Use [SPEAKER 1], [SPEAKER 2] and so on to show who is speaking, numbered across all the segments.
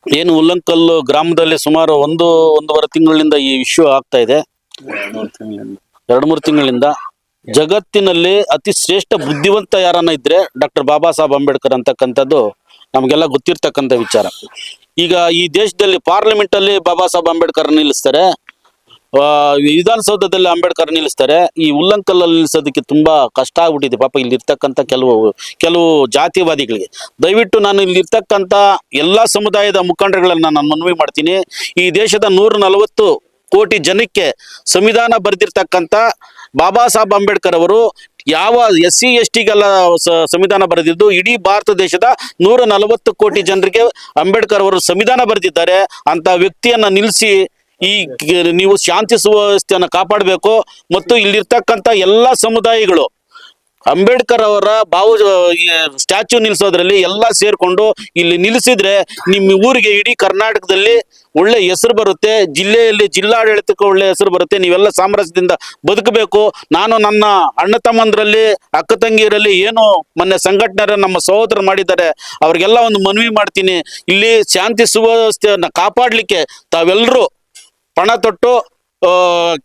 [SPEAKER 1] ಏನು ಉಲ್ಲಂಕಲ್ಲು ಗ್ರಾಮದಲ್ಲಿ ಸುಮಾರು ಒಂದೂವರೆ ತಿಂಗಳಿಂದ ಈ ಇಶ್ಯೂ ಆಗ್ತಾ ಇದೆ. 2-3 ತಿಂಗಳಿಂದ ಜಗತ್ತಿನಲ್ಲಿ ಅತಿ ಶ್ರೇಷ್ಠ ಬುದ್ಧಿವಂತ ಯಾರನ್ನ ಇದ್ರೆ ಡಾಕ್ಟರ್ ಬಾಬಾ ಸಾಹೇಬ್ ಅಂಬೇಡ್ಕರ್ ಅಂತಕ್ಕಂಥದ್ದು ನಮಗೆಲ್ಲ ಗೊತ್ತಿರ್ತಕ್ಕಂಥ ವಿಚಾರ. ಈಗ ಈ ದೇಶದಲ್ಲಿ ಪಾರ್ಲಿಮೆಂಟ್ ಅಲ್ಲಿ ಬಾಬಾ ಸಾಹೇಬ್ ಅಂಬೇಡ್ಕರ್ ನಿಲ್ಲಿಸ್ತಾರೆ, ವಿಧಾನಸೌಧದಲ್ಲಿ ಅಂಬೇಡ್ಕರ್ ನಿಲ್ಲಿಸ್ತಾರೆ. ಈ ಉಲ್ಲಂಕಲ್ಲಲ್ಲಿ ನಿಲ್ಲಿಸೋದಕ್ಕೆ ತುಂಬಾ ಕಷ್ಟ ಆಗ್ಬಿಟ್ಟಿದೆ ಪಾಪ ಇಲ್ಲಿರ್ತಕ್ಕಂಥ ಕೆಲವು ಜಾತಿವಾದಿಗಳಿಗೆ. ದಯವಿಟ್ಟು ನಾನು ಇಲ್ಲಿರ್ತಕ್ಕಂಥ ಎಲ್ಲಾ ಸಮುದಾಯದ ಮುಖಂಡರುಗಳನ್ನ ನಾನು ಮನವಿ ಮಾಡ್ತೀನಿ. ಈ ದೇಶದ 140 ಕೋಟಿ ಜನಕ್ಕೆ ಸಂವಿಧಾನ ಬರೆದಿರ್ತಕ್ಕಂಥ ಬಾಬಾ ಸಾಹೇಬ್ ಅಂಬೇಡ್ಕರ್ ಅವರು ಯಾವ SC STಗೆಲ್ಲ ಸಂವಿಧಾನ ಬರೆದಿದ್ದು, ಇಡೀ ಭಾರತ ದೇಶದ 140 ಕೋಟಿ ಜನರಿಗೆ ಅಂಬೇಡ್ಕರ್ ಅವರು ಸಂವಿಧಾನ ಬರೆದಿದ್ದಾರೆ. ಅಂತ ವ್ಯಕ್ತಿಯನ್ನ ನಿಲ್ಲಿಸಿ ಈ ನೀವು ಶಾಂತಿ ಸುವ್ಯವಸ್ಥೆಯನ್ನು ಕಾಪಾಡಬೇಕು. ಮತ್ತು ಇಲ್ಲಿರ್ತಕ್ಕಂಥ ಎಲ್ಲ ಸಮುದಾಯಗಳು ಅಂಬೇಡ್ಕರ್ ಅವರ ಸ್ಟ್ಯಾಚ್ಯೂ ನಿಲ್ಲಿಸೋದ್ರಲ್ಲಿ ಎಲ್ಲ ಸೇರ್ಕೊಂಡು ಇಲ್ಲಿ ನಿಲ್ಲಿಸಿದ್ರೆ ನಿಮ್ಮ ಊರಿಗೆ ಇಡೀ ಕರ್ನಾಟಕದಲ್ಲಿ ಒಳ್ಳೆ ಹೆಸರು ಬರುತ್ತೆ, ಜಿಲ್ಲೆಯಲ್ಲಿ ಜಿಲ್ಲಾಡಳಿತಕ್ಕೆ ಒಳ್ಳೆ ಹೆಸರು ಬರುತ್ತೆ. ನೀವೆಲ್ಲ ಸಾಮರಸ್ಯದಿಂದ ಬದುಕಬೇಕು. ನಾನು ನನ್ನ ಅಣ್ಣ ತಮ್ಮಂದ್ರಲ್ಲಿ ಅಕ್ಕ ತಂಗಿಯರಲ್ಲಿ ಏನು ಮೊನ್ನೆ ಸಂಘಟನೆ ನಮ್ಮ ಸಹೋದರರು ಮಾಡಿದ್ದಾರೆ ಅವ್ರಿಗೆಲ್ಲ ಒಂದು ಮನವಿ ಮಾಡ್ತೀನಿ. ಇಲ್ಲಿ ಶಾಂತಿ ಸುವ್ಯವಸ್ಥೆಯನ್ನ ಕಾಪಾಡಲಿಕ್ಕೆ ತಾವೆಲ್ಲರೂ ಪಣ ತೊಟ್ಟು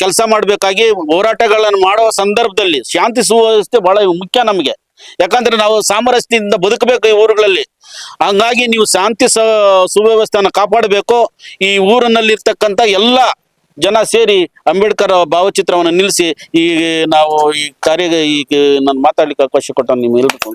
[SPEAKER 1] ಕೆಲಸ ಮಾಡಬೇಕಾಗಿ ಹೋರಾಟಗಳನ್ನು ಮಾಡುವ ಸಂದರ್ಭದಲ್ಲಿ ಶಾಂತಿ ಸುವ್ಯವಸ್ಥೆ ಬಹಳ ಮುಖ್ಯ ನಮಗೆ. ಯಾಕಂದ್ರೆ ನಾವು ಸಾಮರಸ್ಯದಿಂದ ಬದುಕಬೇಕು ಈ ಊರುಗಳಲ್ಲಿ. ಹಂಗಾಗಿ ನೀವು ಶಾಂತಿ ಸುವ್ಯವಸ್ಥೆಯನ್ನು ಕಾಪಾಡಬೇಕು. ಈ ಊರಿನಲ್ಲಿರ್ತಕ್ಕಂಥ ಎಲ್ಲ ಜನ ಸೇರಿ ಅಂಬೇಡ್ಕರ್ ಭಾವಚಿತ್ರವನ್ನು ನಿಲ್ಲಿಸಿ ಈ ನಾವು ಈ ನಾನು ಮಾತಾಡ್ಲಿಕ್ಕೆ ಅವಕಾಶ ಕೊಟ್ಟ ನಿಮ್ಗೆ ಎಲ್ರಿಗೂ